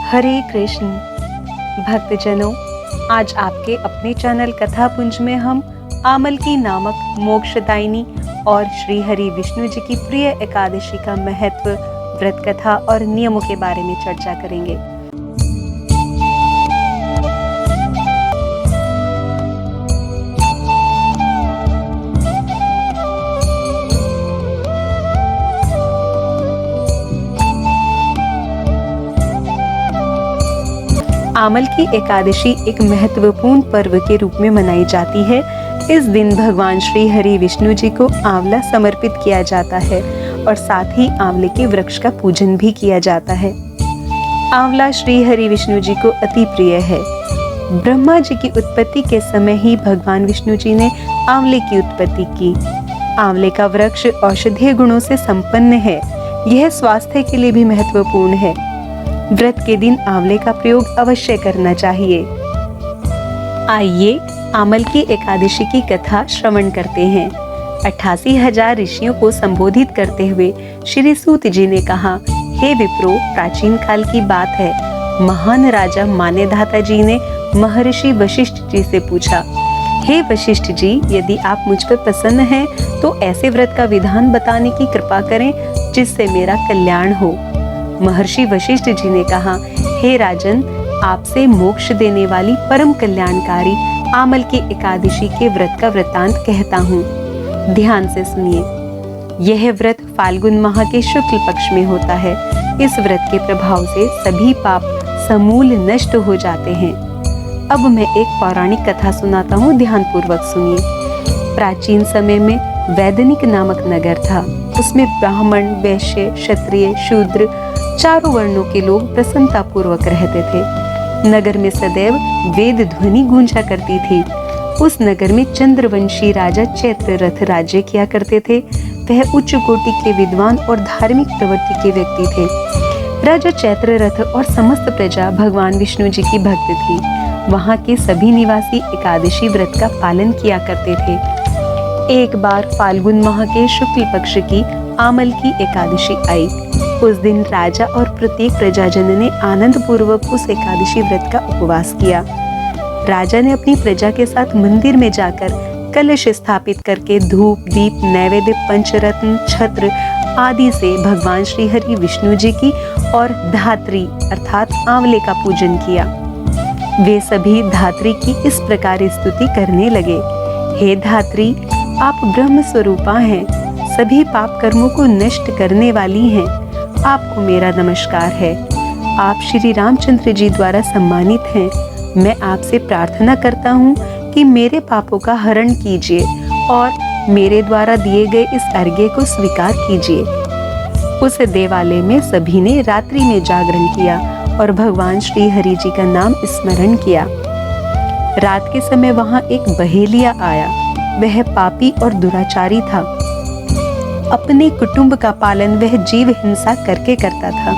हरे कृष्ण भक्तजनों, आज आपके अपने चैनल कथा पुंज में हम आमलकी नामक मोक्षदायिनी और श्री हरि विष्णु जी की प्रिय एकादशी का महत्व, व्रत कथा और नियमों के बारे में चर्चा करेंगे। आमल की एकादशी एक महत्वपूर्ण पर्व के रूप में मनाई जाती है। इस दिन भगवान श्री हरि विष्णु जी को आंवला समर्पित किया जाता है और साथ ही आंवले के वृक्ष का पूजन भी किया जाता है। आंवला श्री हरि विष्णु जी को अति प्रिय है। ब्रह्मा जी की उत्पत्ति के समय ही भगवान विष्णु जी ने आंवले की उत्पत्ति की। आंवले का वृक्ष औषधीय गुणों से संपन्न है। यह स्वास्थ्य के लिए भी महत्वपूर्ण है। व्रत के दिन आंवले का प्रयोग अवश्य करना चाहिए। आइए आमल की एकादशी की कथा श्रवण करते हैं। 88,000 ऋषियों को संबोधित करते हुए श्री सूत जी ने कहा, हे विप्रो, प्राचीन काल की बात है। महान राजा मान्यधाता जी ने महर्षि वशिष्ठ जी से पूछा, हे वशिष्ठ जी, यदि आप मुझ पर प्रसन्न हैं तो ऐसे व्रत का विधान बताने की कृपा करें जिससे मेरा कल्याण हो। महर्षि वशिष्ठ जी ने कहा, हे राजन, आपसे मोक्ष देने वाली परम कल्याणकारी आमल की एकादशी के व्रत का वृतांत कहता हूँ। ध्यान से सुनिए। यह व्रत फाल्गुन माह के शुक्ल पक्ष में होता है। इस व्रत के प्रभाव से सभी पाप समूल नष्ट हो जाते हैं। अब मैं एक पौराणिक कथा सुनाता हूँ, ध्यान पूर्वक सुनिए। प्राचीन समय में वैदनिक नामक नगर था। उसमें ब्राह्मण, वैश्य, क्षत्रिय, शूद्र चारों वर्णों के लोग प्रसन्नता पूर्वक रहते थे। नगर में सदैव वेद ध्वनि गूंजा करती थी। उस नगर में चंद्रवंशी राजा चैत्ररथ राज्य किया करते थे। वह उच्च कोटि के विद्वान और धार्मिक प्रवृत्ति के व्यक्ति थे। राजा चैत्ररथ और समस्त प्रजा भगवान विष्णु जी की भक्त थी। वहाँ के सभी निवासी एकादशी व्रत का पालन किया करते थे। एक बार फाल्गुन माह के शुक्ल पक्ष की आमल की एकादशी आई। उस दिन राजा और प्रत्येक प्रजाजन ने आनंद पूर्वक उस एकादशी व्रत का उपवास किया। राजा ने अपनी प्रजा के साथ मंदिर में जाकर कलश स्थापित करके धूप, दीप, नैवेद्य, पंचरत्न, छत्र आदि से भगवान श्री हरि विष्णु जी की और धात्री अर्थात आंवले का पूजन किया। वे सभी धात्री की इस प्रकार स्तुति करने लगे, हे धात्री, आप ब्रह्म स्वरूपा हैं, सभी पाप कर्मों को नष्ट करने वाली हैं। आपको मेरा नमस्कार है। आप श्री रामचंद्र जी द्वारा सम्मानित हैं। मैं आपसे प्रार्थना करता हूँ कि मेरे पापों का हरण कीजिए और मेरे द्वारा दिए गए इस अर्घ्य को स्वीकार कीजिए। उस देवालय में सभी ने रात्रि में जागरण किया और भगवान श्री हरि जी का नाम स्मरण किया। रात के समय वहाँ एक बहेलिया आया। वह पापी और दुराचारी था। अपने कुटुंब का पालन वह जीव हिंसा करके करता था।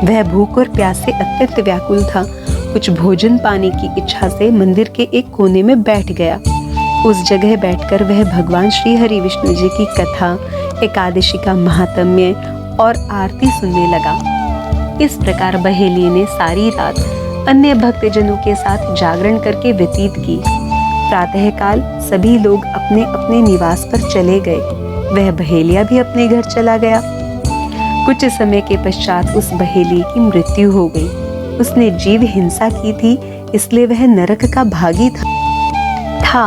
वह भूख और प्यास से अत्यंत व्याकुल था। कुछ भोजन पाने की इच्छा से मंदिर के एक कोने में बैठ गया। उस जगह बैठकर वह भगवान श्री हरि विष्णु जी की कथा, एकादशी का महात्म्य और आरती सुनने लगा। इस प्रकार बहेलिये ने सारी रात अन्य भक्तजनों के साथ जागरण करके व्यतीत की। प्रातःकाल सभी लोग अपने अपने निवास पर चले गए। वह बहेलिया भी अपने घर चला गया। कुछ समय के पश्चात उस बहेलिये की मृत्यु हो गई। उसने जीव हिंसा की थी, इसलिए वह नरक का भागी था।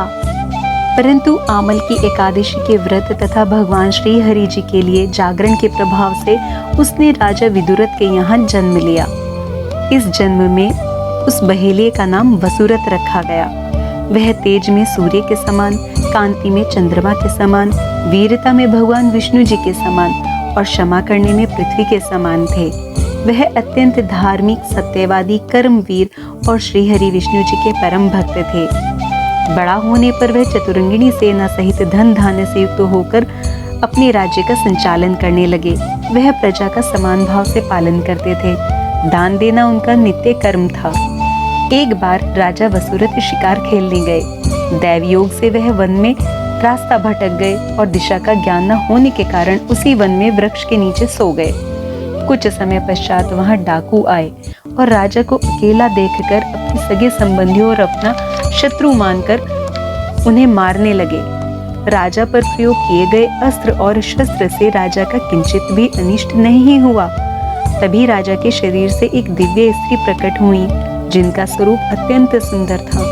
परंतु आमल की एकादशी के व्रत तथा भगवान श्री हरि जी के लिए जागरण के प्रभाव से उसने राजा विदुरथ के यहाँ जन्म लिया। इस जन्म में उस बहेलिये का नाम वसुरथ रखा गया। वह तेज में सूर्य के समान, कांति में चंद्रमा के समान, वीरता में भगवान विष्णु जी के समान और क्षमा करने में पृथ्वी के समान थे। वह अत्यंत धार्मिक, सत्यवादी, कर्मवीर और श्री हरि विष्णु जी के परम भक्त थे। बड़ा होने पर वह चतुरंगिणी सेना सहित धन धान्य से युक्त होकर अपने राज्य का संचालन करने लगे। वह प्रजा का समान भाव से पालन करते थे। दान देना उनका नित्य कर्म था। एक बार राजा वसुरथ शिकार खेलने गए। दैवयोग से वह वन में रास्ता भटक गए और दिशा का ज्ञान न होने के कारण उसी वन में वृक्ष के नीचे सो गए। कुछ समय पश्चात वहां डाकू आए और राजा को अकेला देखकर अपने सगे संबंधियों और अपना शत्रु मानकर उन्हें मारने लगे। राजा पर प्रयोग किए गए अस्त्र और शस्त्र से राजा का किंचित भी अनिष्ट नहीं हुआ। तभी राजा के शरीर से एक दिव्य स्त्री प्रकट हुई, जिनका स्वरूप अत्यंत सुंदर था।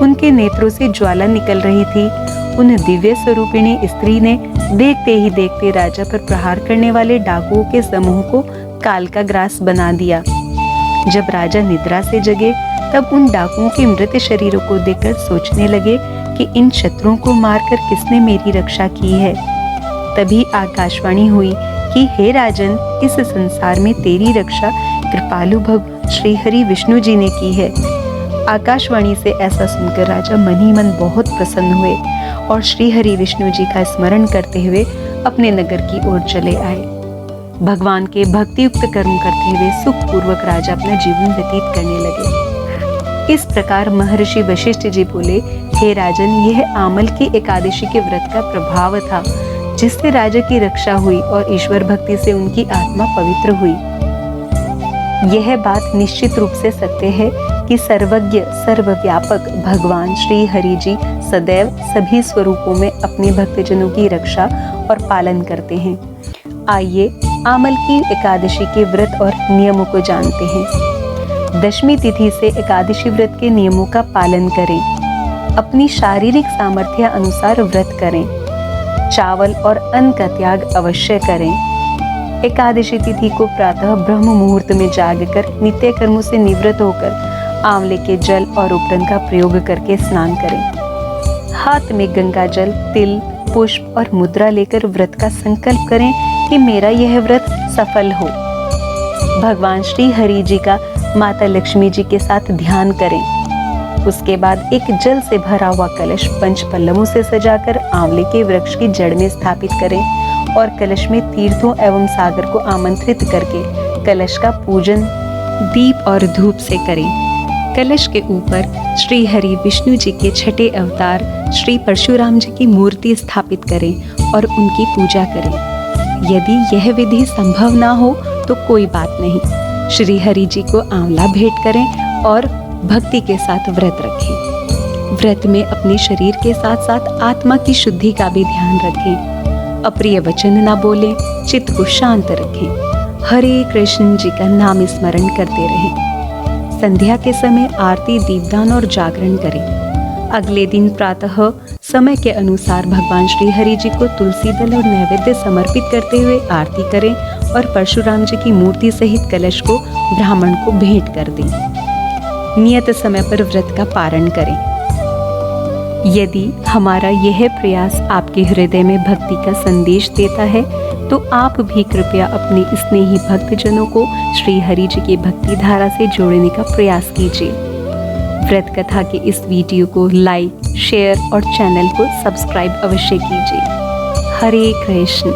उनके नेत्रों से ज्वाला निकल रही थी। उन दिव्य स्वरूपिणी स्त्री ने देखते ही देखते राजा पर प्रहार करने वाले डाकुओं के समूह को काल का ग्रास बना दिया। जब राजा निद्रा से जगे तब उन डाकुओं के मृत शरीरों को देखकर सोचने लगे कि इन शत्रुओं को मारकर किसने मेरी रक्षा की है। तभी आकाशवाणी हुई कि हे राजन, इस संसार में तेरी रक्षा कृपालु भगवान श्री हरि विष्णु जी ने की है। आकाशवाणी से ऐसा सुनकर राजा मन ही मन बहुत प्रसन्न हुए और श्री हरि विष्णु जी का स्मरण करते हुए अपने नगर की ओर चले आए। भगवान के भक्तियुक्त कर्म करते हुए सुखपूर्वक राजा अपना जीवन व्यतीत करने लगे। इस प्रकार महर्षि वशिष्ठ जी बोले, हे राजन, यह आमल की एकादशी के व्रत का प्रभाव था, जिससे राजा की रक्षा हुई और ईश्वर भक्ति से उनकी आत्मा पवित्र हुई। यह बात निश्चित रूप से सत्य है कि सर्वज्ञ सर्वव्यापक भगवान श्री हरि जी सदैव सभी स्वरूपों में अपने भक्तजनों की रक्षा और पालन करते हैं। आइए आमल की एकादशी के व्रत और नियमों को जानते हैं। दशमी तिथि से एकादशी व्रत के नियमों का पालन करें। अपनी शारीरिक सामर्थ्य अनुसार व्रत करें। चावल और अन्न का त्याग अवश्य करें। एकादशी तिथि को प्रातः ब्रह्म मुहूर्त में जागकर नित्य कर्मों से निवृत्त होकर आंवले के जल और उपटन का प्रयोग करके स्नान करें। हाथ में गंगा जल, तिल, पुष्प और मुद्रा लेकर व्रत का संकल्प करें कि मेरा यह व्रत सफल हो। भगवान श्री हरि जी का माता लक्ष्मी जी के साथ ध्यान करें। उसके बाद एक जल से भरा हुआ कलश पंच पल्लवों से सजाकर आंवले के वृक्ष की जड़ में स्थापित करें और कलश में तीर्थों एवं सागर को आमंत्रित करके कलश का पूजन दीप और धूप से करें। कलश के ऊपर श्री हरि विष्णु जी के छठे अवतार श्री परशुराम जी की मूर्ति स्थापित करें और उनकी पूजा करें। यदि यह विधि संभव ना हो तो कोई बात नहीं, श्री हरि जी को आंवला भेंट करें और भक्ति के साथ व्रत रखें। व्रत में अपने शरीर के साथ साथ आत्मा की शुद्धि का भी ध्यान रखें। अप्रिय वचन ना बोलें, चित्त को शांत रखें। हरे कृष्ण जी का नाम स्मरण करते रहें। संध्या के समय आरती, दीपदान और जागरण करें। अगले दिन प्रातः समय के अनुसार भगवान श्री हरि जी को तुलसी दल और नैवेद्य समर्पित करते हुए आरती करें और परशुराम जी की मूर्ति सहित कलश को ब्राह्मण को भेंट कर दें। नियत समय पर व्रत का पारण करें। यदि हमारा यह प्रयास आपके हृदय में भक्ति का संदेश देता है तो आप भी कृपया अपने स्नेही भक्तजनों को श्री हरि जी की भक्ति धारा से जोड़ने का प्रयास कीजिए। व्रत कथा के इस वीडियो को लाइक, शेयर और चैनल को सब्सक्राइब अवश्य कीजिए। हरे कृष्ण।